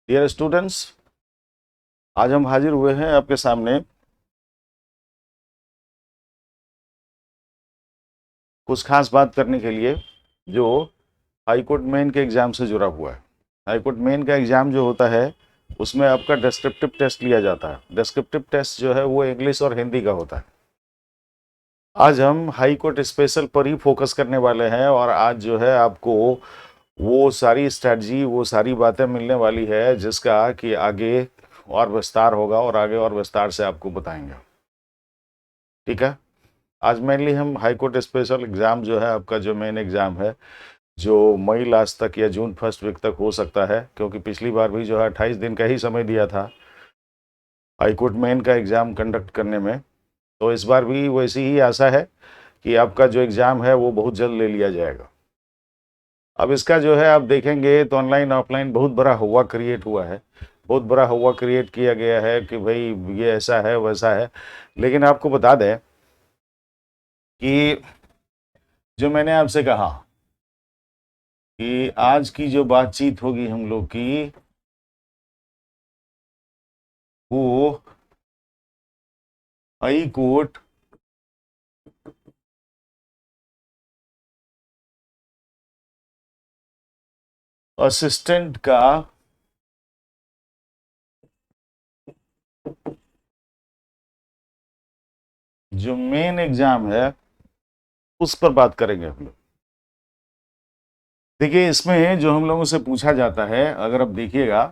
Dear students, आज हम हाजिर हुए हैं आपके सामने कुछ खास बात करने के लिए जो हाई कोर्ट मेन के एग्ज़ाम से जुड़ा हुआ है। हाई कोर्ट मेन का एग्ज़ाम जो होता है उसमें आपका डिस्क्रिप्टिव टेस्ट लिया जाता है। डिस्क्रिप्टिव टेस्ट जो है वो इंग्लिश और हिंदी का होता है। आज हम हाई कोर्ट स्पेशल पर ही फोकस करने वाले हैं और आज जो है आपको वो सारी स्ट्रैटेजी, वो सारी बातें मिलने वाली है जिसका कि आगे और विस्तार होगा और आगे और विस्तार से आपको बताएंगे। ठीक है, आज मेनली हम हाई कोर्ट स्पेशल एग्ज़ाम जो है आपका जो मेन एग्ज़ाम है जो मई लास्ट तक या जून फर्स्ट वीक तक हो सकता है, क्योंकि पिछली बार भी जो है 28 दिन का ही समय दिया था हाई कोर्ट मेन का एग्ज़ाम कंडक्ट करने में। तो इस बार भी वैसी ही आशा है कि आपका जो एग्ज़ाम है वो बहुत जल्द ले लिया जाएगा। अब इसका जो है आप देखेंगे तो ऑनलाइन ऑफलाइन बहुत बड़ा हुआ क्रिएट हुआ है, बहुत बड़ा हुआ क्रिएट किया गया है कि भाई ये ऐसा है वैसा है। लेकिन आपको बता दें कि जो मैंने आपसे कहा कि आज की जो बातचीत होगी हम लोग की वो हाई कोर्ट असिस्टेंट का जो मेन एग्जाम है उस पर बात करेंगे हम लोग। देखिए, इसमें जो हम लोगों से पूछा जाता है, अगर आप देखिएगा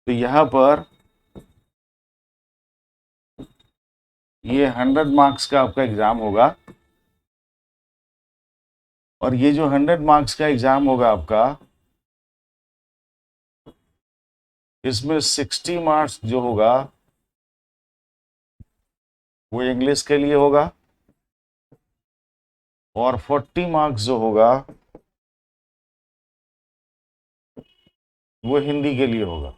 तो यहाँ पर ये 100 मार्क्स का आपका एग्जाम होगा और ये जो 100 मार्क्स का एग्जाम होगा आपका, इसमें 60 मार्क्स जो होगा वो इंग्लिश के लिए होगा और 40 मार्क्स जो होगा वो हिंदी के लिए होगा।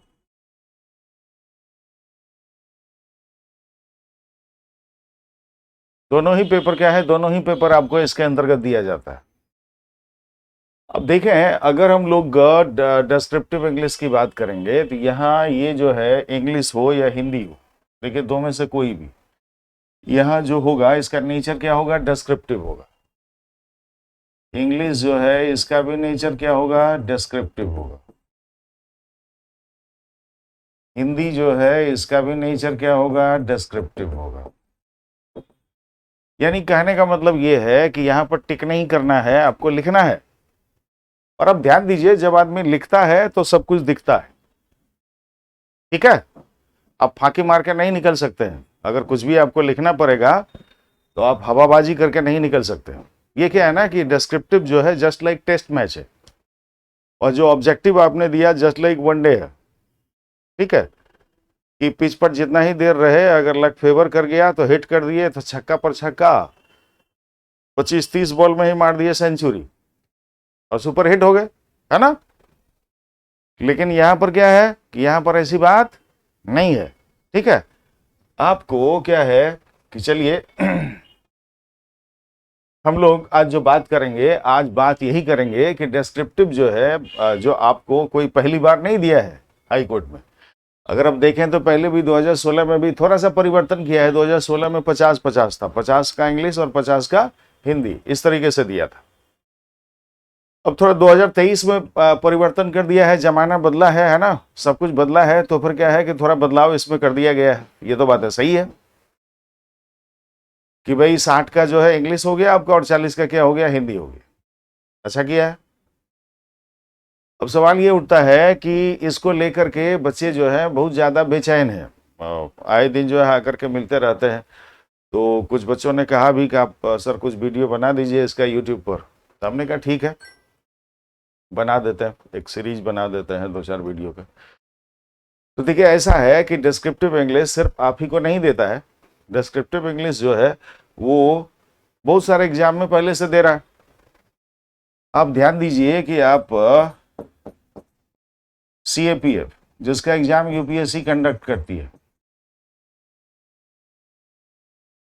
दोनों ही पेपर क्या है, दोनों ही पेपर आपको इसके अंतर्गत दिया जाता है। अब देखें, अगर हम लोग डिस्क्रिप्टिव इंग्लिश की बात करेंगे तो यहाँ ये जो है इंग्लिश हो या हिंदी हो, देखिए दो में से कोई भी, यहाँ जो होगा इसका नेचर क्या होगा, डिस्क्रिप्टिव होगा। इंग्लिश जो है इसका भी नेचर क्या होगा, डिस्क्रिप्टिव होगा। हिंदी जो है इसका भी नेचर क्या होगा, डिस्क्रिप्टिव होगा। यानी कहने का मतलब ये है कि यहाँ पर टिक नहीं करना है, आपको लिखना है। और अब ध्यान दीजिए, जब आदमी लिखता है तो सब कुछ दिखता है। ठीक है, आप फांकी मार के नहीं निकल सकते हैं। अगर कुछ भी आपको लिखना पड़ेगा तो आप हवाबाजी करके नहीं निकल सकते हैं। ये क्या है ना कि डिस्क्रिप्टिव जो है जस्ट लाइक टेस्ट मैच है और जो ऑब्जेक्टिव आपने दिया जस्ट लाइक वनडे है। ठीक है, कि पिच पर जितना ही देर रहे, अगर लक फेवर कर गया तो हिट कर दिए तो छक्का पर छक्का 25-30 बॉल में ही मार दिए सेंचुरी और सुपर हिट हो गए, है ना। लेकिन यहां पर क्या है कि यहां पर ऐसी बात नहीं है। ठीक है, आपको क्या है कि चलिए हम लोग आज जो बात करेंगे, आज बात यही करेंगे कि डिस्क्रिप्टिव जो है जो आपको कोई पहली बार नहीं दिया है हाई कोर्ट में। अगर आप देखें तो पहले भी 2016 में भी थोड़ा सा परिवर्तन किया है। 2016 में 50-50 था, 50 का इंग्लिश और 50 का हिंदी, इस तरीके से दिया था। अब थोड़ा 2023 में परिवर्तन कर दिया है, जमाना बदला है ना, सब कुछ बदला है, तो फिर क्या है कि थोड़ा बदलाव इसमें कर दिया गया है। ये तो बात है, सही है कि भाई 60 का जो है इंग्लिश हो गया आपका और 40 का क्या हो गया, हिंदी हो गया। अच्छा किया है। अब सवाल ये उठता है कि इसको लेकर के बच्चे जो है बहुत ज़्यादा बेचैन हैं, आए दिन जो है आकर के मिलते रहते हैं। तो कुछ बच्चों ने कहा भी कि आप सर कुछ वीडियो बना दीजिए इसका यूट्यूब पर। तो हमने कहा ठीक है, बना देते हैं, एक सीरीज बना देते हैं 2-4 वीडियो का। तो देखिए, ऐसा है कि डिस्क्रिप्टिव इंग्लिश सिर्फ आप ही को नहीं देता है। डिस्क्रिप्टिव इंग्लिश जो है वो बहुत सारे एग्जाम में पहले से दे रहा है। आप ध्यान दीजिए कि आप CAPF जिसका एग्जाम UPSC कंडक्ट करती है,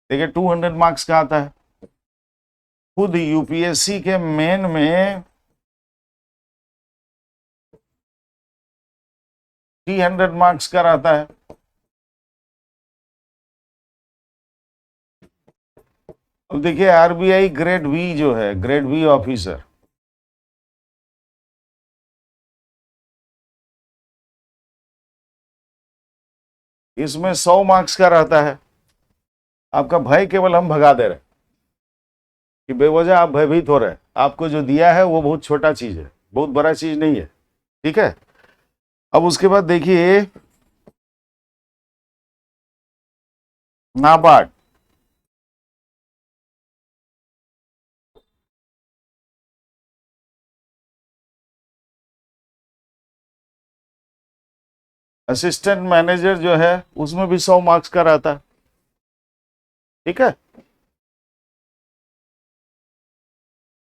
देखिए 200 मार्क्स का आता है। खुद UPSC के मेन में 300 मार्क्स का रहता है। अब देखिए आरबीआई ग्रेड बी जो है, ग्रेड बी ऑफिसर, इसमें 100 मार्क्स का रहता है। आपका भय केवल हम भगा दे रहे हैं कि बेवजह आप भयभीत हो रहे हैं। आपको जो दिया है वो बहुत छोटा चीज है, बहुत बड़ा चीज नहीं है। ठीक है, अब उसके बाद देखिए नाबार्ड, असिस्टेंट मैनेजर जो है उसमें भी 100 मार्क्स का रहता है। ठीक है,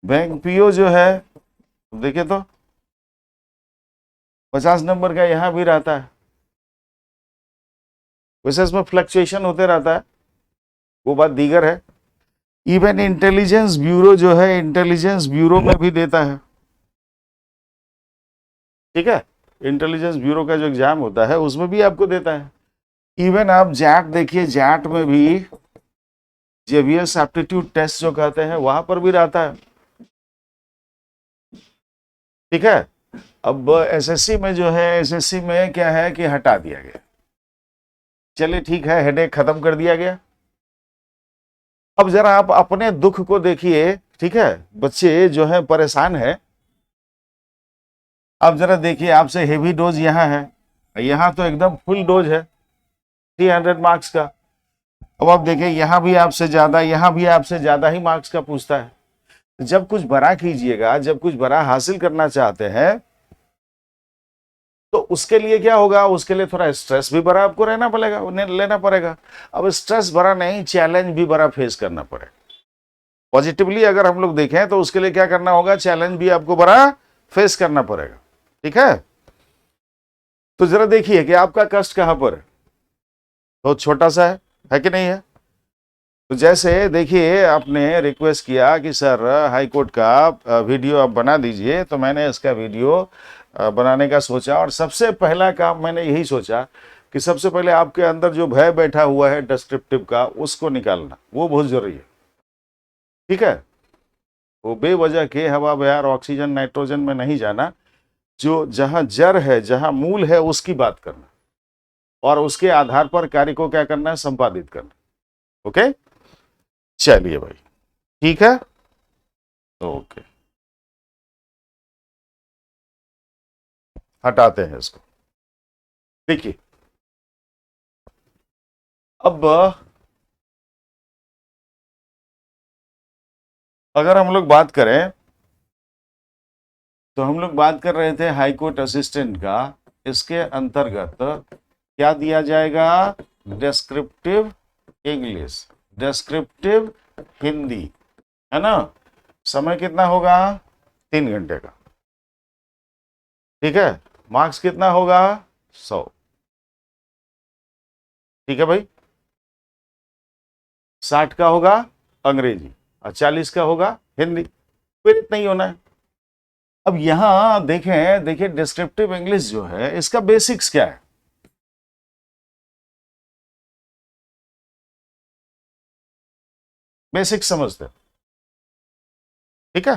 बैंक पीओ जो है देखिए तो 50 नंबर का यहां भी रहता है। वैसे इसमें फ्लक्चुएशन होते रहता है, वो बात दीगर है। इवन इंटेलिजेंस ब्यूरो जो है, इंटेलिजेंस ब्यूरो में भी देता है। ठीक है, इंटेलिजेंस ब्यूरो का जो एग्जाम होता है उसमें भी आपको देता है। इवन आप जैट देखिए, जैट में भी जेवीएस एप्टीट्यूड टेस्ट जो कहते हैं वहां पर भी रहता है। ठीक है, अब एसएससी में जो है, एसएससी में क्या है कि हटा दिया गया। चलिए ठीक है, हेडेक खत्म कर दिया गया। अब जरा आप अपने दुख को देखिए। ठीक है, बच्चे जो है परेशान है। अब जरा देखिए, आपसे हेवी डोज यहाँ है, यहाँ तो एकदम फुल डोज है 300 मार्क्स का। अब आप देखिए यहाँ भी आपसे ज्यादा, यहाँ भी आपसे ज्यादा ही मार्क्स का पूछता है। जब कुछ बड़ा कीजिएगा, जब कुछ बड़ा हासिल करना चाहते हैं तो उसके लिए क्या होगा, उसके लिए थोड़ा स्ट्रेस भी बड़ा आपको रहना पड़ेगा, लेना पड़ेगा। अब स्ट्रेस बड़ा नहीं, चैलेंज भी बड़ा फेस करना पड़ेगा। पॉजिटिवली अगर हम लोग देखें तो उसके लिए क्या करना होगा, चैलेंज भी आपको बड़ा फेस करना पड़ेगा। ठीक है, तो जरा देखिए कि आपका कष्ट कहां पर है। बहुत छोटा सा है कि नहीं है। तो जैसे देखिए आपने रिक्वेस्ट किया कि सर हाई कोर्ट का वीडियो आप बना दीजिए, तो मैंने इसका वीडियो बनाने का सोचा। और सबसे पहला काम मैंने यही सोचा कि सबसे पहले आपके अंदर जो भय बैठा हुआ है डिस्क्रिप्टिव का, उसको निकालना वो बहुत जरूरी है। ठीक है, वो बेवजह के हवा बयार ऑक्सीजन नाइट्रोजन में नहीं जाना। जो जहां जड़ है, जहां मूल है, उसकी बात करना और उसके आधार पर कार्य को क्या करना है, संपादित करना। ओके, चलिए भाई, ठीक है, ओके, हटाते हैं इसको। देखिए अब अगर हम लोग बात करें तो हम लोग बात कर रहे थे हाई कोर्ट असिस्टेंट का। इसके अंतर्गत क्या दिया जाएगा, डिस्क्रिप्टिव इंग्लिश, डिस्क्रिप्टिव हिंदी, है ना। समय कितना होगा, 3 घंटे का। ठीक है, मार्क्स कितना होगा, 100। ठीक है भाई, 60 का होगा अंग्रेजी और 40 का होगा हिंदी। फिर इतना ही होना है। अब यहां देखें, देखिए डिस्क्रिप्टिव इंग्लिश जो है इसका बेसिक्स क्या है। बेसिक्स समझते हैं। ठीक है,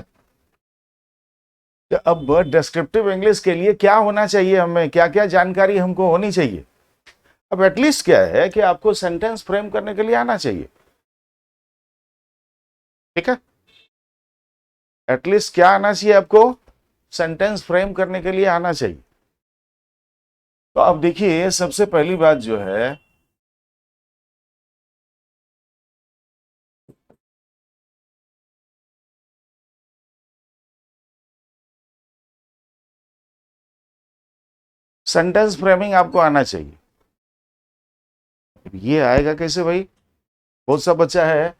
तो अब डिस्क्रिप्टिव इंग्लिश के लिए क्या होना चाहिए, हमें क्या क्या जानकारी हमको होनी चाहिए। अब एटलीस्ट क्या है कि आपको सेंटेंस फ्रेम करने के लिए आना चाहिए। ठीक है, एटलीस्ट क्या आना चाहिए आपको, सेंटेंस फ्रेम करने के लिए आना चाहिए। तो अब देखिए सबसे पहली बात जो है, सेंटेंस फ्रेमिंग आपको आना चाहिए। ये आएगा कैसे भाई, बहुत सा बच्चा है,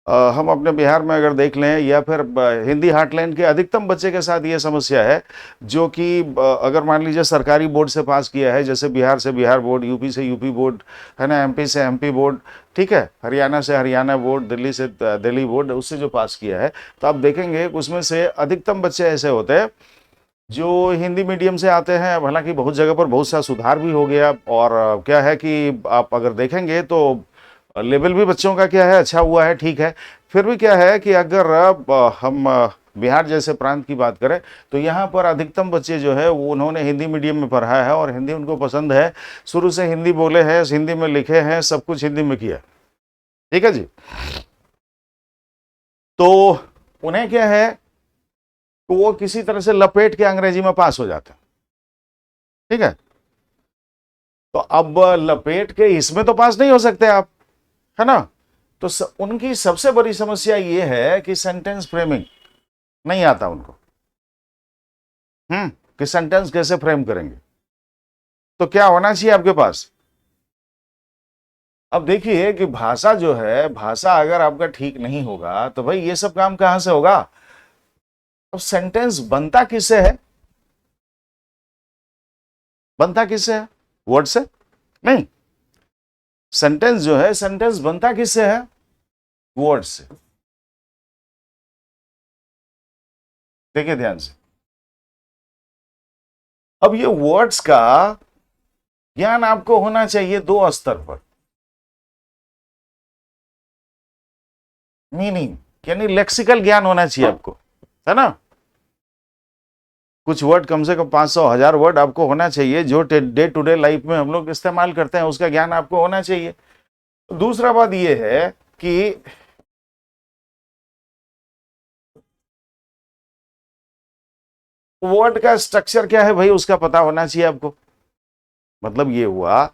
हम अपने बिहार में अगर देख लें या फिर हिंदी हार्टलैंड के अधिकतम बच्चे के साथ ये समस्या है, जो कि अगर मान लीजिए सरकारी बोर्ड से पास किया है, जैसे बिहार से बिहार बोर्ड, यूपी से यूपी बोर्ड, है ना, एमपी से एमपी बोर्ड, ठीक है, हरियाणा से हरियाणा बोर्ड, दिल्ली से दिल्ली बोर्ड, उससे जो पास किया है, तो आप देखेंगे उसमें से अधिकतम बच्चे ऐसे होते हैं जो हिंदी मीडियम से आते हैं, हालांकि बहुत जगह पर बहुत सा सुधार भी हो गया, और क्या है कि आप अगर देखेंगे तो लेवल भी बच्चों का क्या है अच्छा हुआ है, ठीक है। फिर भी क्या है कि अगर हम बिहार जैसे प्रांत की बात करें तो यहाँ पर अधिकतम बच्चे जो है वो उन्होंने हिंदी मीडियम में पढ़ा है और हिंदी उनको पसंद है, शुरू से हिंदी बोले हैं, हिंदी में लिखे हैं, सब कुछ हिंदी में किया, ठीक है जी। तो उन्हें क्या है तो वो किसी तरह से लपेट के अंग्रेजी में पास हो जाते हैं, ठीक है। तो अब लपेट के इसमें तो पास नहीं हो सकते आप, है ना। तो उनकी सबसे बड़ी समस्या ये है कि सेंटेंस फ्रेमिंग नहीं आता उनको, कि सेंटेंस कैसे फ्रेम करेंगे। तो क्या होना चाहिए आपके पास, अब देखिए कि भाषा जो है, भाषा अगर आपका ठीक नहीं होगा तो भाई ये सब काम कहां से होगा। अब सेंटेंस बनता किससे है, बनता किससे है, वर्ड से नहीं। सेंटेंस जो है, सेंटेंस बनता किससे है, वर्ड से। देखिए ध्यान से, अब ये वर्ड्स का ज्ञान आपको होना चाहिए दो स्तर पर। मीनिंग यानी लेक्सिकल ज्ञान होना चाहिए आपको, है ना। कुछ वर्ड कम से कम 500-1000 वर्ड आपको होना चाहिए जो डे टू डे लाइफ में हम लोग इस्तेमाल करते हैं, उसका ज्ञान आपको होना चाहिए। दूसरा बात यह है कि वर्ड का स्ट्रक्चर क्या है भाई, उसका पता होना चाहिए आपको। मतलब ये हुआ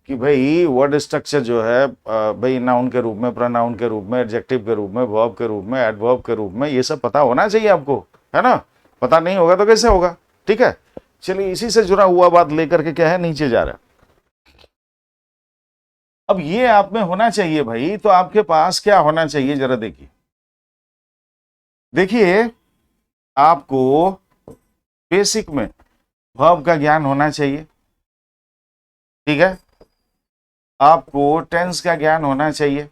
कि भाई वर्ड स्ट्रक्चर जो है भाई नाउन के रूप में, प्रोनाउन के रूप में, एडजेक्टिव के रूप में, वर्ब के रूप में, एडवर्ब के रूप में, ये सब पता होना चाहिए आपको, है ना। पता नहीं होगा तो कैसे होगा, ठीक है। चलिए इसी से जुड़ा हुआ बात लेकर के क्या है नीचे जा रहा है। अब ये आप में होना चाहिए भाई, तो आपके पास क्या होना चाहिए जरा देखिए। देखिए आपको बेसिक में वर्ब का ज्ञान होना चाहिए, ठीक है। आपको टेंस का ज्ञान होना चाहिए,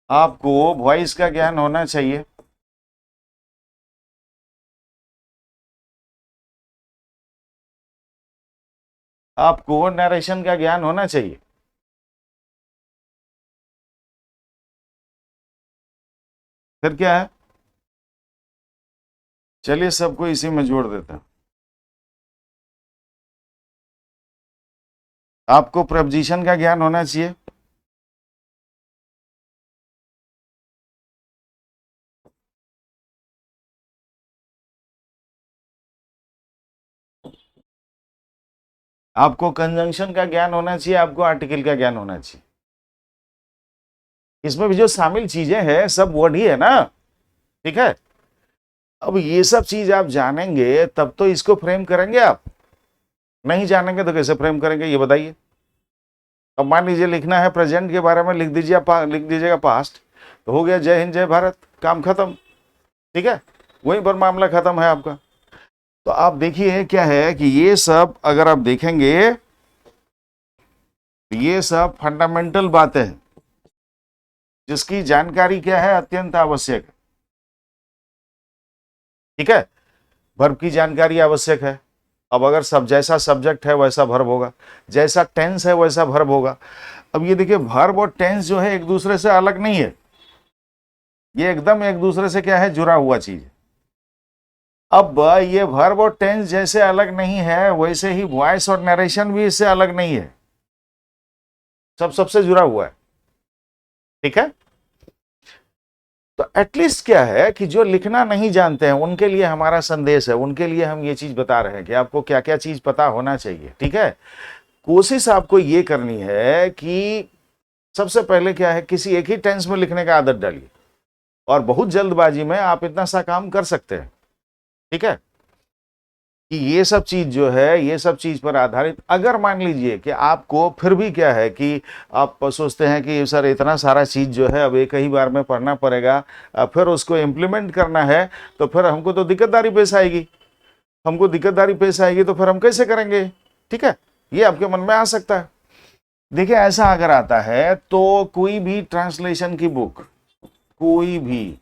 आपको वॉइस का ज्ञान होना चाहिए, आपको नरेशन का ज्ञान होना चाहिए। फिर क्या है, चलिए सबको इसी में जोड़ देते हैं। आपको प्रपोजिशन का ज्ञान होना चाहिए, आपको कंजंक्शन का ज्ञान होना चाहिए, आपको आर्टिकल का ज्ञान होना चाहिए। इसमें भी जो शामिल चीजें हैं सब वर्ड ही है ना, ठीक है। अब ये सब चीज आप जानेंगे तब तो इसको फ्रेम करेंगे आप, नहीं जानेंगे तो कैसे फ्रेम करेंगे ये बताइए। अब मान लीजिए लिखना है प्रेजेंट के बारे में, लिख दीजिए लिख दीजिएगा पास्ट, तो हो गया जय हिंद जय भारत, काम खत्म, ठीक है। वहीं पर मामला खत्म है आपका। तो आप देखिए क्या है कि ये सब अगर आप देखेंगे, ये सब फंडामेंटल बातें हैं जिसकी जानकारी क्या है, अत्यंत आवश्यक है, ठीक है। वर्ब की जानकारी आवश्यक है। अब अगर सब जैसा सब्जेक्ट है वैसा वर्ब होगा, जैसा टेंस है वैसा वर्ब होगा। अब ये देखिए वर्ब और टेंस जो है एक दूसरे से अलग नहीं है, ये एकदम एक दूसरे से क्या है, जुड़ा हुआ चीज है। अब ये वर्ब और टेंस जैसे अलग नहीं है वैसे ही वॉइस और नरेशन भी इससे अलग नहीं है, सब सबसे जुड़ा हुआ है, ठीक है। तो एटलीस्ट क्या है कि जो लिखना नहीं जानते हैं उनके लिए हमारा संदेश है, उनके लिए हम ये चीज बता रहे हैं कि आपको क्या क्या चीज पता होना चाहिए, ठीक है। कोशिश आपको ये करनी है कि सबसे पहले क्या है, किसी एक ही टेंस में लिखने का आदत डालिए और बहुत जल्दबाजी में आप इतना सा काम कर सकते हैं, ठीक है। कि ये सब चीज जो है, ये सब चीज पर आधारित, अगर मान लीजिए कि आपको फिर भी क्या है कि आप सोचते हैं कि सर इतना सारा चीज जो है अब एक ही बार में पढ़ना पड़ेगा, फिर उसको इम्प्लीमेंट करना है, तो फिर हमको तो दिक्कतदारी पेश आएगी, हमको दिक्कतदारी पेश आएगी तो फिर हम कैसे करेंगे, ठीक है। ये आपके मन में आ सकता है। देखिए ऐसा अगर आता है तो कोई भी ट्रांसलेशन की बुक, कोई भी,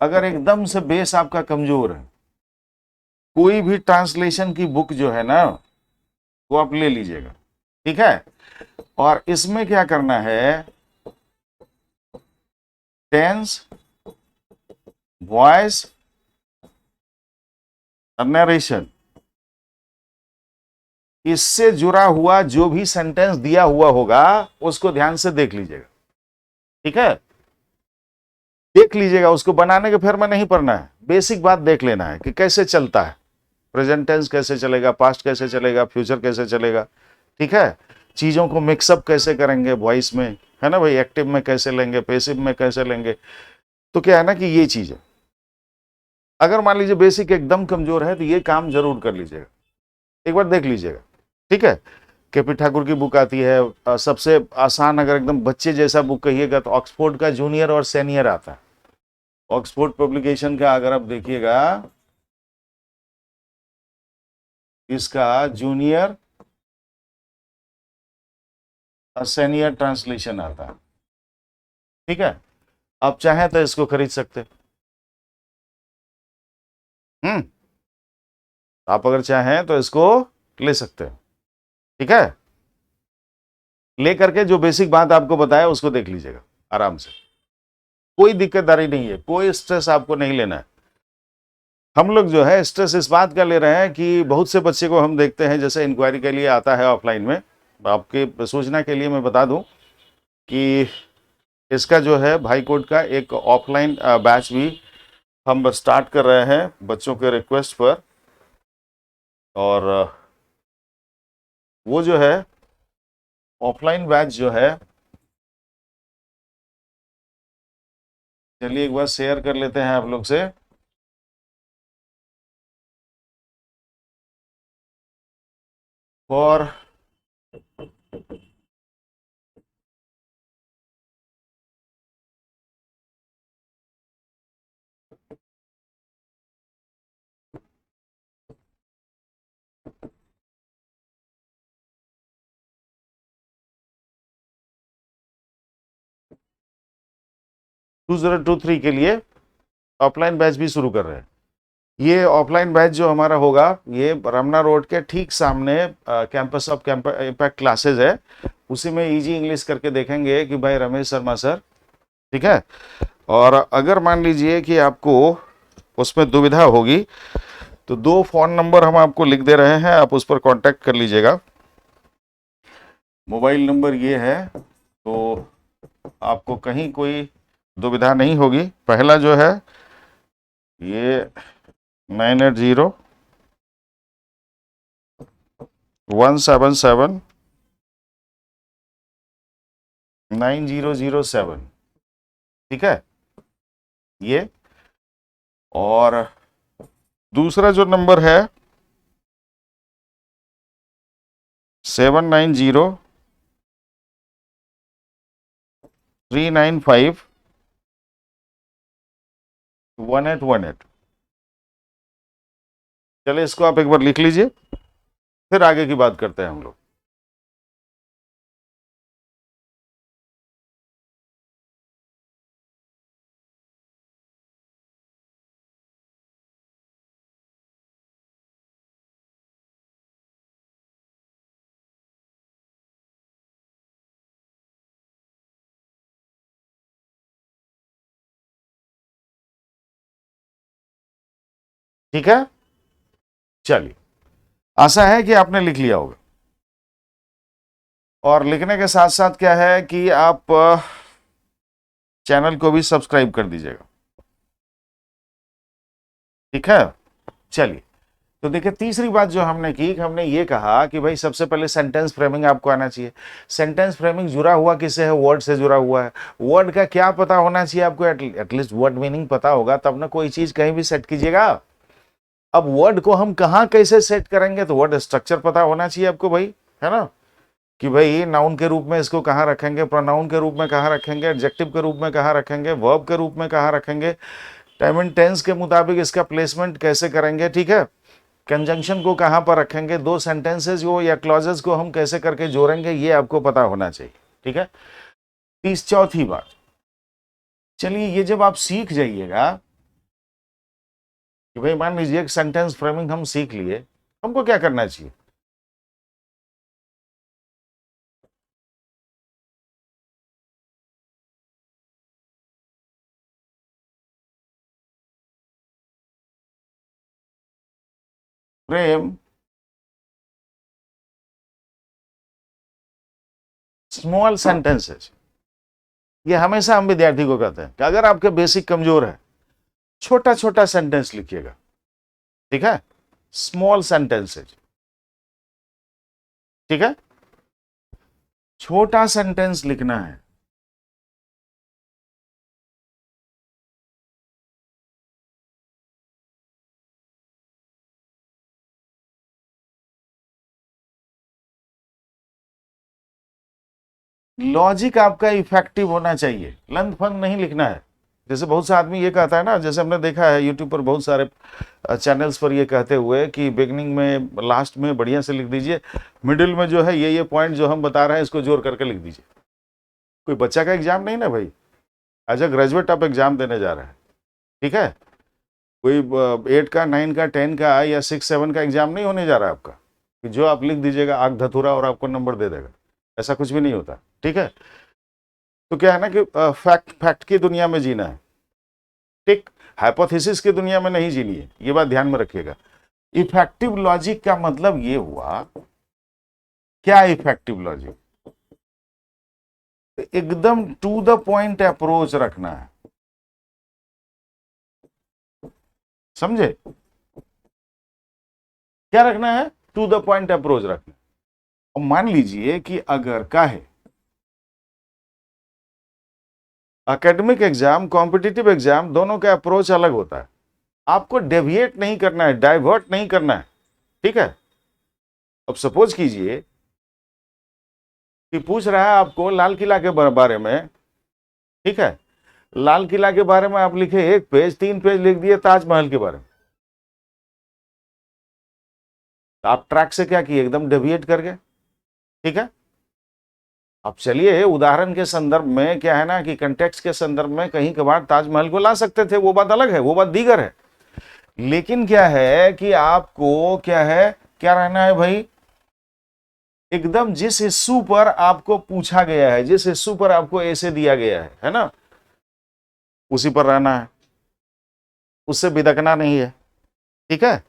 अगर एकदम से बेस आपका कमजोर है, कोई भी ट्रांसलेशन की बुक जो है ना वो आप ले लीजिएगा, ठीक है। और इसमें क्या करना है, टेंस, वॉइस, नरेशन, इससे जुड़ा हुआ जो भी सेंटेंस दिया हुआ होगा उसको ध्यान से देख लीजिएगा, ठीक है। देख लीजिएगा, उसको बनाने के फिर में नहीं पढ़ना है, बेसिक बात देख लेना है कि कैसे चलता है, प्रेजेंट टेंस कैसे चलेगा, पास्ट कैसे चलेगा, फ्यूचर कैसे चलेगा, ठीक है। चीजों को मिक्सअप कैसे करेंगे वॉइस में, है ना भाई, एक्टिव में कैसे लेंगे, पैसिव में कैसे लेंगे। तो क्या है ना कि ये चीज है, अगर मान लीजिए बेसिक एकदम कमजोर है तो ये काम जरूर कर लीजिएगा, एक बार देख लीजिएगा, ठीक है। केपी ठाकुर की बुक आती है, सबसे आसान अगर एकदम बच्चे जैसा बुक कहिएगा तो ऑक्सफोर्ड का जूनियर और सीनियर आता है। ऑक्सफोर्ड पब्लिकेशन का अगर आप देखिएगा, इसका जूनियर और सीनियर ट्रांसलेशन आता है, ठीक है। आप चाहें तो इसको खरीद सकते, आप अगर चाहें तो इसको ले सकते हैं, ठीक है। लेकर के जो बेसिक बात आपको बताया उसको देख लीजिएगा आराम से, कोई दिक्कतदारी नहीं है, कोई स्ट्रेस आपको नहीं लेना है। हम लोग जो है स्ट्रेस इस बात का ले रहे हैं कि बहुत से बच्चे को हम देखते हैं, जैसे इंक्वायरी के लिए आता है ऑफलाइन में, आपके सूचना के लिए मैं बता दूं कि इसका जो है भाई कोड का एक ऑफलाइन बैच भी हम स्टार्ट कर रहे हैं बच्चों के रिक्वेस्ट पर। और वो जो है ऑफलाइन बैच जो है, चलिए एक बार शेयर कर लेते हैं आप लोग से। और टू 2023 के लिए ऑफलाइन बैच भी शुरू कर रहे हैं। ये ऑफलाइन बैच जो हमारा होगा ये रमना रोड के ठीक सामने कैंपस ऑफ इम्पैक्ट क्लासेस है, उसी में इजी इंग्लिश करके देखेंगे कि भाई रमेश शर्मा सर, ठीक है। और अगर मान लीजिए कि आपको उसमें दुविधा होगी तो 2 फोन नंबर हम आपको लिख दे रहे हैं, आप उस पर कांटेक्ट कर लीजिएगा। मोबाइल नंबर ये है, तो आपको कहीं कोई दुविधा नहीं होगी। पहला जो है ये 980-177-9007, ठीक है ये। और दूसरा जो नंबर है 790-395-1818। चलिए इसको आप एक बार लिख लीजिए, फिर आगे की बात करते हैं हम लोग। ठीक है, चलिए आशा है कि आपने लिख लिया होगा। और लिखने के साथ साथ क्या है कि आप चैनल को भी सब्सक्राइब कर दीजिएगा, ठीक है। चलिए, तो देखिए तीसरी बात जो हमने की, हमने ये कहा कि भाई सबसे पहले सेंटेंस फ्रेमिंग आपको आना चाहिए। सेंटेंस फ्रेमिंग जुड़ा हुआ किससे है, वर्ड से जुड़ा हुआ है। वर्ड का क्या पता होना चाहिए आपको, एटलीस्ट वर्ड मीनिंग पता होगा तब ना कोई चीज कहीं भी सेट कीजिएगा। अब वर्ड को हम कहाँ कैसे सेट करेंगे, तो वर्ड स्ट्रक्चर पता होना चाहिए आपको भाई, है ना, कि भाई नाउन के रूप में इसको कहाँ रखेंगे, प्रोनाउन के रूप में कहाँ रखेंगे, एडजेक्टिव के रूप में कहाँ रखेंगे, वर्ब के रूप में कहाँ रखेंगे, टाइम एंड टेंस के मुताबिक इसका प्लेसमेंट कैसे करेंगे, ठीक है। कंजंक्शन को कहाँ पर रखेंगे, दो सेंटेंसेस को या क्लॉजेस को हम कैसे करके जोड़ेंगे, ये आपको पता होना चाहिए। ठीक है। चौथी बात, चलिए ये जब आप सीख जाइएगा कि भाई मान लीजिए एक सेंटेंस फ्रेमिंग हम सीख लिए, हमको क्या करना चाहिए? Frame small sentences. ये हमेशा हम विद्यार्थी को कहते हैं कि अगर आपके बेसिक कमजोर है, छोटा छोटा सेंटेंस लिखिएगा। ठीक है, स्मॉल सेंटेंसेज। ठीक है, छोटा सेंटेंस लिखना है। लॉजिक आपका इफेक्टिव होना चाहिए, लंद फंद नहीं लिखना है। जैसे बहुत से आदमी ये कहता है ना, जैसे हमने देखा है यूट्यूब पर बहुत सारे चैनल्स पर ये कहते हुए कि बिगनिंग में लास्ट में बढ़िया से लिख दीजिए, मिडिल में जो है ये पॉइंट जो हम बता रहे हैं इसको जोड़ करके लिख दीजिए। कोई बच्चा का एग्जाम नहीं ना भाई, एज अ ग्रेजुएट आप एग्जाम देने जा रहे हैं। ठीक है, कोई 8 का 9 का 10 का या 6 7 का एग्जाम नहीं होने जा रहा है आपका कि जो आप लिख दीजिएगा आग धतूरा और आपको नंबर दे देगा। ऐसा कुछ भी नहीं होता। ठीक है, तो क्या है ना कि फैक्ट की दुनिया में जीना है। ठीक, हाइपोथेसिस की दुनिया में नहीं जीनी है, ये बात ध्यान में रखिएगा। इफेक्टिव लॉजिक का मतलब ये हुआ, क्या इफेक्टिव लॉजिक? एकदम टू द पॉइंट अप्रोच रखना है, समझे? क्या रखना है? टू द पॉइंट अप्रोच रखना। और मान लीजिए कि अगर का है एकेडमिक एग्जाम, कॉम्पिटिटिव एग्जाम, दोनों का अप्रोच अलग होता है। आपको डेविएट नहीं करना है, डाइवर्ट नहीं करना है। ठीक है, अब सपोज कीजिए कि पूछ रहा है आपको लाल किला के बारे में। ठीक है, लाल किला के बारे में आप लिखे 1 पेज, 3 पेज लिख दिए ताजमहल के बारे में। तो आप ट्रैक से क्या किए? एकदम डेविएट कर गए। ठीक है, अब चलिए उदाहरण के संदर्भ में क्या है ना कि कंटेक्स्ट के संदर्भ में कहीं कभार ताजमहल को ला सकते थे, वो बात अलग है, वो बात दीगर है। लेकिन क्या है कि आपको क्या है, क्या रहना है भाई, एकदम जिस इश्यू पर आपको पूछा गया है, जिस इश्यू पर आपको ऐसे दिया गया है ना, उसी पर रहना है, उससे बिदकना नहीं है। ठीक है,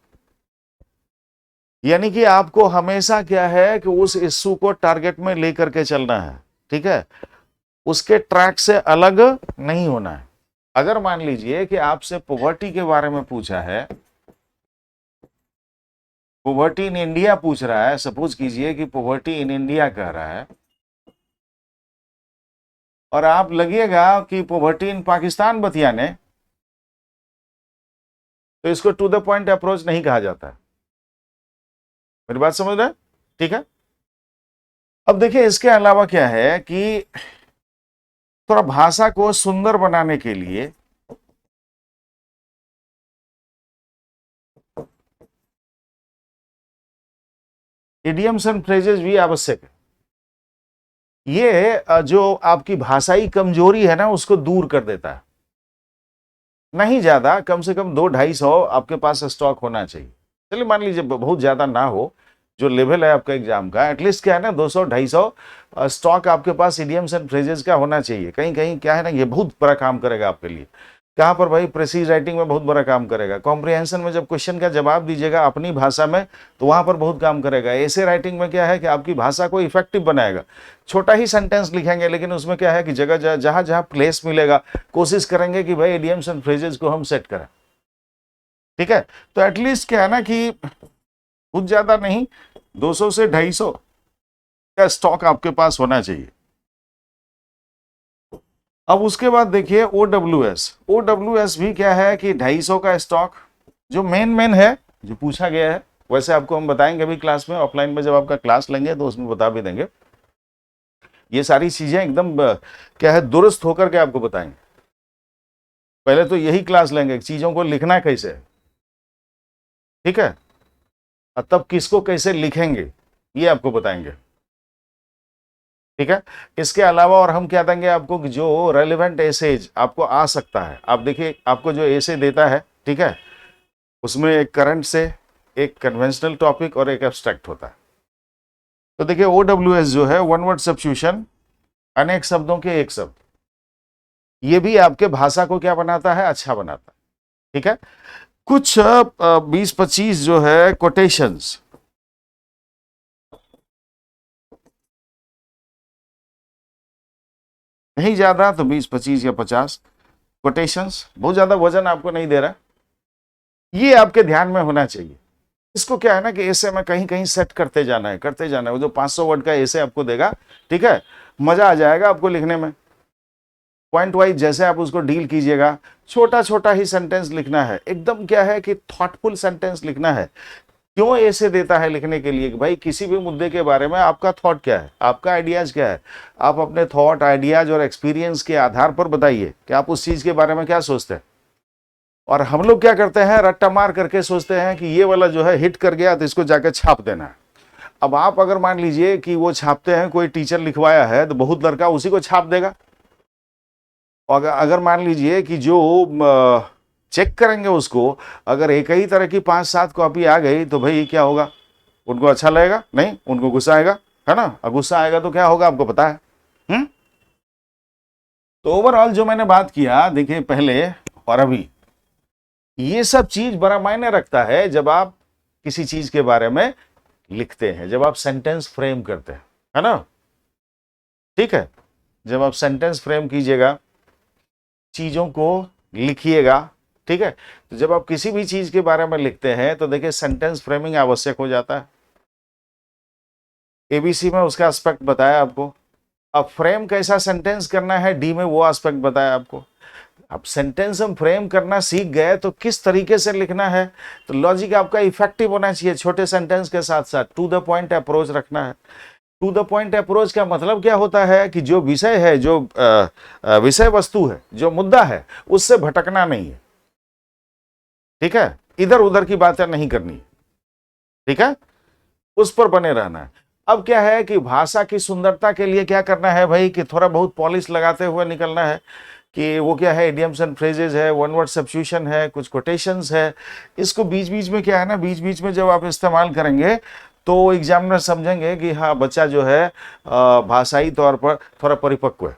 यानी कि आपको हमेशा क्या है कि उस इश्यू को टारगेट में लेकर के चलना है। ठीक है, उसके ट्रैक से अलग नहीं होना है। अगर मान लीजिए कि आपसे पॉवर्टी के बारे में पूछा है, पॉवर्टी इन इंडिया पूछ रहा है, सपोज कीजिए कि पॉवर्टी इन इंडिया कह रहा है, और आप लगिएगा कि पॉवर्टी इन पाकिस्तान बतियाने, तो इसको टू द पॉइंट अप्रोच नहीं कहा जाता है। मेरी बात समझ रहे हैं? ठीक है, अब देखिए इसके अलावा क्या है कि थोड़ा भाषा को सुंदर बनाने के लिए इडियम्स एंड फ्रेजेस भी आवश्यक है। ये जो आपकी भाषाई कमजोरी है ना, उसको दूर कर देता है। नहीं ज्यादा, कम से कम 200-250 आपके पास स्टॉक होना चाहिए। चलिए मान लीजिए बहुत ज्यादा ना हो, जो लेवल है आपका एग्जाम का, एटलीस्ट क्या है ना 200-250 स्टॉक आपके पास इडियम्स एंड फ्रेजेस का होना चाहिए। कहीं कहीं क्या है ना, ये बहुत बड़ा काम करेगा आपके लिए। कहाँ पर भाई? प्रेसिज राइटिंग में बहुत बड़ा काम करेगा। कॉम्प्रिहेंशन में जब क्वेश्चन का जवाब दीजिएगा अपनी भाषा में, तो वहां पर बहुत काम करेगा। ऐसे राइटिंग में क्या है कि आपकी भाषा को इफेक्टिव बनाएगा। छोटा ही सेंटेंस लिखेंगे, लेकिन उसमें क्या है कि जगह जहां जहां प्लेस मिलेगा, कोशिश करेंगे कि भाई इडियम्स एंड फ्रेजेस को हम सेट करें। ठीक है, तो एटलीस्ट क्या है ना कि बहुत ज्यादा नहीं, 200 से 250 का स्टॉक आपके पास होना चाहिए। अब उसके बाद देखिए OWS भी क्या है कि 250 का स्टॉक, जो मेन है, जो पूछा गया है। वैसे आपको हम बताएंगे अभी क्लास में, ऑफलाइन में जब आपका क्लास लेंगे तो उसमें बता भी देंगे। ये सारी चीजें एकदम क्या है दुरुस्त होकर के आपको बताएंगे। पहले तो यही क्लास लेंगे, चीजों को लिखना कैसे है। ठीक है, तब किसको कैसे लिखेंगे ये आपको बताएंगे, ठीक है। इसके अलावा और हम क्या देंगे आपको कि जो रेलिवेंट एसेज आपको आ सकता है, आप देखिए आपको जो एसे देता है, ठीक है, उसमें एक करंट से, एक कन्वेंशनल टॉपिक और एक एब्स्ट्रैक्ट होता है। तो देखिए OWS जो है, वन वर्ड सब्स्टिट्यूशन, अनेक शब्दों के एक शब्द, ये भी आपके भाषा को क्या बनाता है, अच्छा बनाता है, ठीक है। कुछ 20-25 जो है कोटेशंस, नहीं ज्यादा तो 20-25 या 50 कोटेशंस, बहुत ज्यादा वजन आपको नहीं दे रहा, ये आपके ध्यान में होना चाहिए। इसको क्या है ना कि ऐसे में कहीं कहीं सेट करते जाना है, करते जाना है। वो जो 500 वर्ड का ऐसे आपको देगा, ठीक है, मजा आ जाएगा आपको लिखने में, पॉइंट वाइज जैसे आप उसको डील कीजिएगा। छोटा छोटा ही सेंटेंस लिखना है, एकदम क्या है कि थॉटफुल सेंटेंस लिखना है। क्यों ऐसे देता है लिखने के लिए कि भाई किसी भी मुद्दे के बारे में आपका थॉट क्या है, आपका आइडियाज क्या है, आप अपने थॉट, आइडियाज और एक्सपीरियंस के आधार पर बताइए कि आप उस चीज के बारे में क्या सोचते हैं। और हम लोग क्या करते हैं, रट्टा मार करके सोचते हैं कि ये वाला जो है हिट कर गया तो इसको जाकर छाप देना है। अब आप अगर मान लीजिए कि वो छापते हैं, कोई टीचर लिखवाया है तो बहुत लड़का उसी को छाप देगा। और अगर मान लीजिए कि जो चेक करेंगे उसको, अगर एक ही तरह की 5-7 कॉपी आ गई तो भाई क्या होगा, उनको अच्छा लगेगा नहीं, उनको गुस्सा आएगा, है ना। और गुस्सा आएगा तो क्या होगा आपको पता है। तो ओवरऑल जो मैंने बात किया, देखिए पहले और अभी, ये सब चीज बड़ा मायने रखता है जब आप किसी चीज के बारे में लिखते हैं, जब आप सेंटेंस फ्रेम करते हैं, है ना, ठीक है। जब आप सेंटेंस फ्रेम कीजिएगा, चीजों को लिखिएगा, ठीक है, तो जब आप किसी भी चीज के बारे में लिखते हैं तो देखिए सेंटेंस फ्रेमिंग आवश्यक हो जाता है। एबीसी में उसका एस्पेक्ट बताया आपको। अब फ्रेम कैसा सेंटेंस करना है, डी में वो एस्पेक्ट बताया आपको। अब सेंटेंस हम फ्रेम करना सीख गए तो किस तरीके से लिखना है, तो लॉजिक आपका इफेक्टिव होना चाहिए। छोटे सेंटेंस के साथ साथ टू द पॉइंट अप्रोच रखना है। टू द पॉइंट अप्रोच का मतलब क्या होता है कि जो विषय है, जो विषय वस्तु है, जो मुद्दा है, उससे भटकना नहीं है, ठीक है, इधर उधर की बातें नहीं करनी, ठीक है, उस पर बने रहना है। अब क्या है कि भाषा की सुंदरता के लिए क्या करना है भाई, कि थोड़ा बहुत पॉलिश लगाते हुए निकलना है कि वो क्या है, इडियम्स एंड फ्रेजेस है, वन वर्ड सब्स्टिट्यूशन है, कुछ कोटेशंस है। इसको बीच बीच में क्या है ना, बीच बीच में जब आप इस्तेमाल करेंगे तो एग्जामिनर समझेंगे कि हाँ बच्चा जो है भाषाई तौर पर थोड़ा परिपक्व है,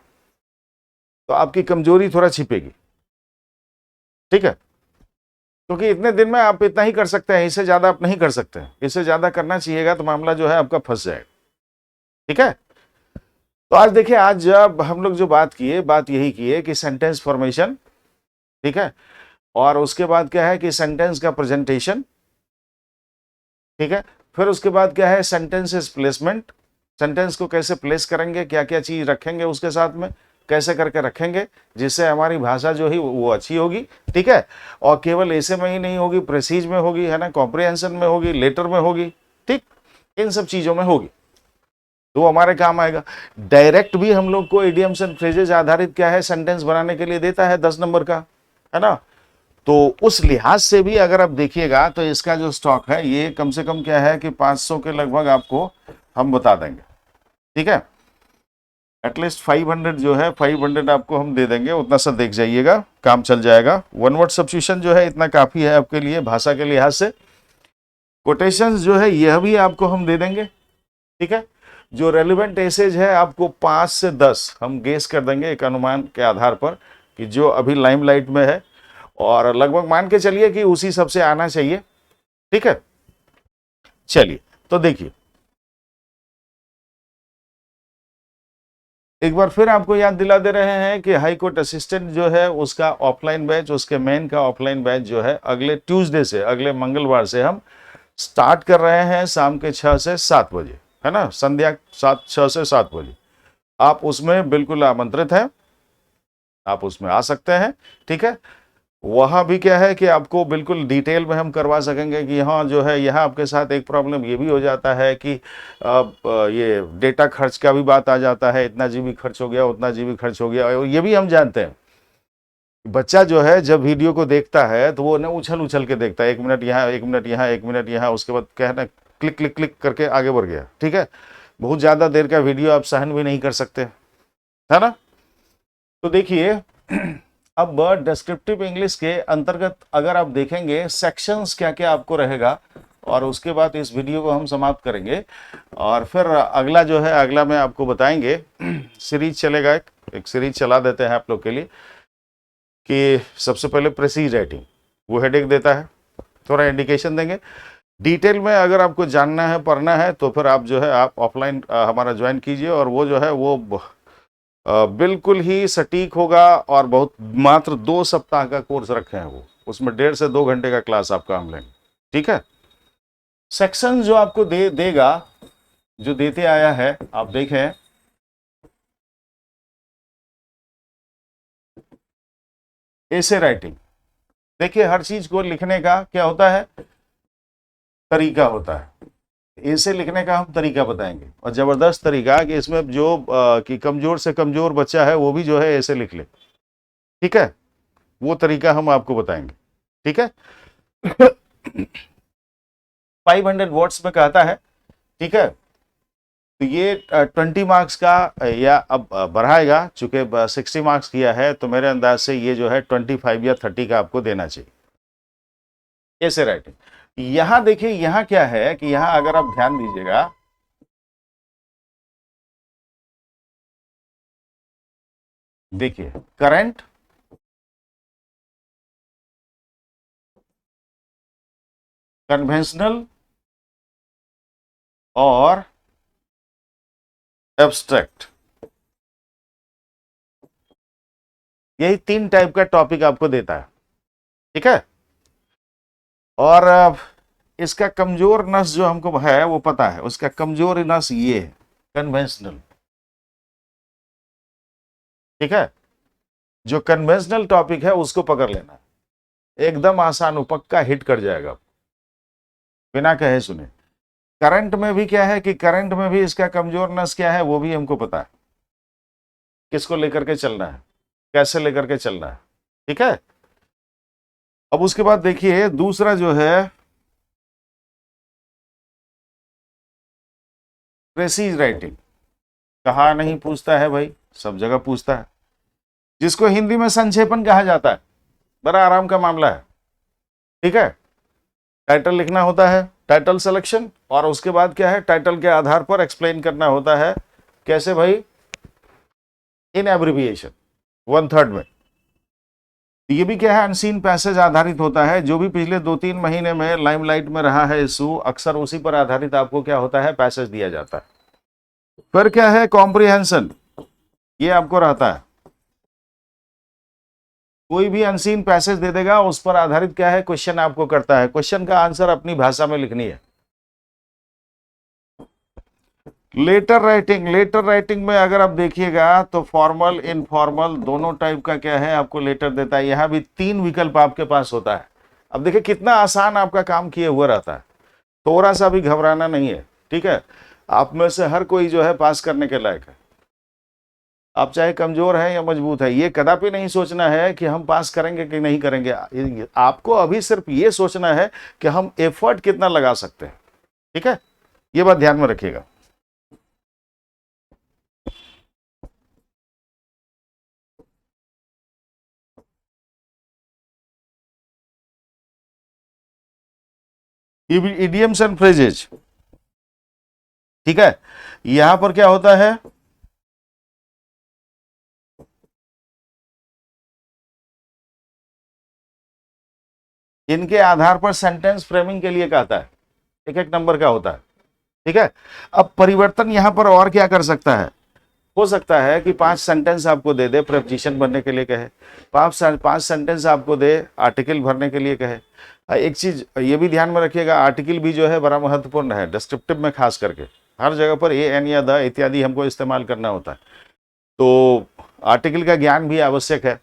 तो आपकी कमजोरी थोड़ा छिपेगी, ठीक है। क्योंकि इतने दिन में आप इतना ही कर सकते हैं, इससे ज्यादा आप नहीं कर सकते हैं। इससे ज्यादा करना चाहिएगा तो मामला जो है आपका फंस जाएगा, ठीक है। तो आज देखिए, आज जब हम लोग जो बात किए, बात यही की है कि सेंटेंस फॉर्मेशन, ठीक है, और उसके बाद क्या है कि सेंटेंस का प्रेजेंटेशन, ठीक है, फिर उसके बाद क्या है सेंटेंसेस प्लेसमेंट, सेंटेंस को कैसे प्लेस करेंगे, क्या क्या चीज रखेंगे उसके साथ में, कैसे करके रखेंगे जिससे हमारी भाषा जो है वो अच्छी होगी, ठीक है। और केवल ऐसे में ही नहीं होगी, प्रेसीज में होगी, है ना, कॉम्प्रिहेंशन में होगी, लेटर में होगी, ठीक, इन सब चीजों में होगी तो हमारे काम आएगा। डायरेक्ट भी हम लोग को इडियम्स एंड फ्रेजेस आधारित क्या है सेंटेंस बनाने के लिए देता है 10 नंबर का, है ना। तो उस लिहाज से भी अगर आप देखिएगा तो इसका जो स्टॉक है ये कम से कम क्या है कि 500 के लगभग आपको हम बता देंगे, ठीक है। एटलीस्ट 500 जो है, 500 आपको हम दे देंगे, उतना सा देख जाइएगा, काम चल जाएगा। वन वर्ड सब्स्टिट्यूशन जो है इतना काफी है आपके लिए भाषा के लिहाज से। कोटेशंस जो है यह भी आपको हम दे देंगे, ठीक है। जो रेलिवेंट एसेज है आपको 5 से 10 हम गेस कर देंगे एक अनुमान के आधार पर कि जो अभी लाइमलाइट में है, और लगभग मान के चलिए कि उसी सबसे आना चाहिए, ठीक है। चलिए तो देखिए, एक बार फिर आपको याद दिला दे रहे हैं कि हाई कोर्ट असिस्टेंट जो है उसका ऑफलाइन बैच, उसके मेन का ऑफलाइन बैच जो है अगले ट्यूसडे से, अगले मंगलवार से हम स्टार्ट कर रहे हैं शाम के 6 से 7 बजे, है ना, संध्या 6 से 7 बजे। आप उसमें बिल्कुल आमंत्रित हैं, आप उसमें आ सकते हैं, ठीक है। वहाँ भी क्या है कि आपको बिल्कुल डिटेल में हम करवा सकेंगे कि हाँ जो है, यहाँ आपके साथ एक प्रॉब्लम ये भी हो जाता है कि ये डेटा खर्च का भी बात आ जाता है, इतना जीबी खर्च हो गया, उतना जीबी खर्च हो गया, ये भी हम जानते हैं। बच्चा जो है जब वीडियो को देखता है तो वो ना उछल उछल के देखता है, 1 मिनट यहाँ, 1 मिनट यहाँ, 1 मिनट यहाँ, उसके बाद क्या है ना, क्लिक क्लिक क्लिक करके आगे बढ़ गया। ठीक है, बहुत ज़्यादा देर का वीडियो आप सहन भी नहीं कर सकते, है ना। तो देखिए अब डिस्क्रिप्टिव इंग्लिश के अंतर्गत अगर आप देखेंगे सेक्शंस क्या क्या आपको रहेगा, और उसके बाद इस वीडियो को हम समाप्त करेंगे और फिर अगला जो है अगला में आपको बताएंगे। सीरीज चलेगा, एक सीरीज चला देते हैं आप लोग के लिए कि सबसे पहले प्रेसीज राइटिंग, वो हेडेक देता है, थोड़ा इंडिकेशन देंगे। डिटेल में अगर आपको जानना है, पढ़ना है, तो फिर आप जो है आप ऑफलाइन हमारा ज्वाइन कीजिए, और वो जो है वो बिल्कुल ही सटीक होगा, और बहुत मात्र 2 सप्ताह का कोर्स रखे हैं वो, उसमें 1.5 से 2 घंटे का क्लास आपका हम लेंगे। ठीक है, सेक्शन जो आपको देगा, जो देते आया है, आप देखें ऐसे राइटिंग। देखिए हर चीज को लिखने का क्या होता है, तरीका होता है। ऐसे लिखने का हम तरीका बताएंगे, और जबरदस्त तरीका कि इसमें जो कि कमजोर से कमजोर बच्चा है वो भी जो है ऐसे लिख ले। ठीक है, वो तरीका हम आपको बताएंगे। ठीक है 500 वर्ड्स में कहता है। ठीक है, तो ये 20 मार्क्स का या अब बढ़ाएगा, चूंकि 60 मार्क्स किया है, तो मेरे अंदाज से ये जो है 25 या 30 का आपको देना चाहिए ऐसे राइटिंग। यहां देखिए, यहां क्या है कि यहां अगर आप ध्यान दीजिएगा, देखिए करंट, कन्वेंशनल और एब्स्ट्रैक्ट, यही 3 टाइप का टॉपिक आपको देता है। ठीक है, और इसका कमजोर नस जो हमको है वो पता है, उसका कमजोर नस ये है, कन्वेंशनल। ठीक है, जो कन्वेंशनल टॉपिक है उसको पकड़ लेना, एकदम आसान, पक्का हिट कर जाएगा बिना कहे सुने। करंट में भी क्या है कि करंट में भी इसका कमजोर नस क्या है वो भी हमको पता है, किसको लेकर के चलना है, कैसे लेकर के चलना है। ठीक है, अब उसके बाद देखिए दूसरा जो है प्रेसीज राइटिंग। कहा नहीं पूछता है भाई, सब जगह पूछता है, जिसको हिंदी में संक्षेपण कहा जाता है, बड़ा आराम का मामला है। ठीक है, टाइटल लिखना होता है, टाइटल सिलेक्शन, और उसके बाद क्या है, टाइटल के आधार पर एक्सप्लेन करना होता है। कैसे भाई, इन एब्रिविएशन 1/3 में। ये भी क्या है, अनसीन पैसेज आधारित होता है, जो भी पिछले 2-3 महीने में लाइमलाइट में रहा है इशू, अक्सर उसी पर आधारित आपको क्या होता है, पैसेज दिया जाता है। फिर क्या है, कॉम्प्रिहेंशन, ये आपको रहता है, कोई भी अनसीन पैसेज दे देगा, उस पर आधारित क्या है, क्वेश्चन आपको करता है, क्वेश्चन का आंसर अपनी भाषा में लिखनी है। लेटर राइटिंग, लेटर राइटिंग में अगर आप देखिएगा तो फॉर्मल, इनफॉर्मल दोनों टाइप का क्या है आपको लेटर देता है। यहां भी 3 विकल्प आपके पास होता है। अब देखिए कितना आसान आपका काम किए हुआ रहता है, थोड़ा सा भी घबराना नहीं है। ठीक है, आप में से हर कोई जो है पास करने के लायक है, आप चाहे कमजोर है या मजबूत है। ये कदापि नहीं सोचना है कि हम पास करेंगे कि नहीं करेंगे, आपको अभी सिर्फ ये सोचना है कि हम एफर्ट कितना लगा सकते हैं। ठीक है, ये बात ध्यान में रखिएगा। Idioms and phrases. ठीक है, यहां पर क्या होता है, इनके आधार पर सेंटेंस फ्रेमिंग के लिए कहता है, एक एक नंबर का होता है। ठीक है, अब परिवर्तन यहां पर और क्या कर सकता है, हो सकता है कि 5 सेंटेंस आपको दे दे, प्रेपोजिशन भरने के लिए कहे, 5 सेंटेंस आपको दे आर्टिकल भरने के लिए कहे। एक चीज ये भी ध्यान में रखिएगा, आर्टिकल भी जो है बड़ा महत्वपूर्ण है डिस्क्रिप्टिव में, खास करके हर जगह पर ए, एन या द इत्यादि हमको इस्तेमाल करना होता है, तो आर्टिकल का ज्ञान भी आवश्यक है।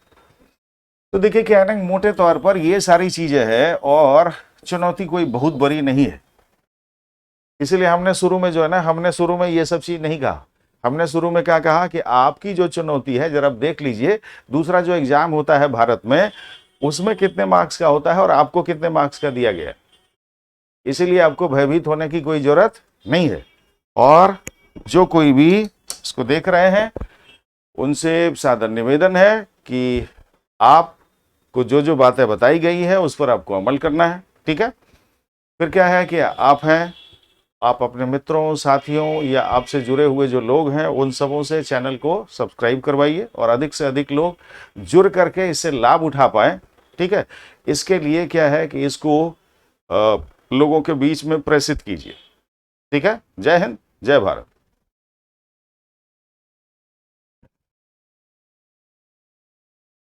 तो देखिए क्या है ना, मोटे तौर पर ये सारी चीजें हैं, और चुनौती कोई बहुत बड़ी नहीं है। इसीलिए हमने शुरू में जो है ना, हमने शुरू में ये सब चीज नहीं कहा, हमने शुरू में क्या कहा कि आपकी जो चुनौती है जरा देख लीजिए, दूसरा जो एग्जाम होता है भारत में उसमें कितने मार्क्स का होता है और आपको कितने मार्क्स का दिया गया है। इसीलिए आपको भयभीत होने की कोई जरूरत नहीं है। और जो कोई भी इसको देख रहे हैं उनसे सादर निवेदन है कि आपको जो जो बातें बताई गई है उस पर आपको अमल करना है, ठीक है। फिर क्या है कि आप अपने मित्रों, साथियों या आपसे जुड़े हुए जो लोग हैं उन सबों से चैनल को सब्सक्राइब करवाइए और अधिक से अधिक लोग जुड़ करके इससे लाभ उठा पाए, ठीक है। इसके लिए क्या है कि इसको लोगों के बीच में प्रेषित कीजिए, ठीक है। जय हिंद, जय भारत।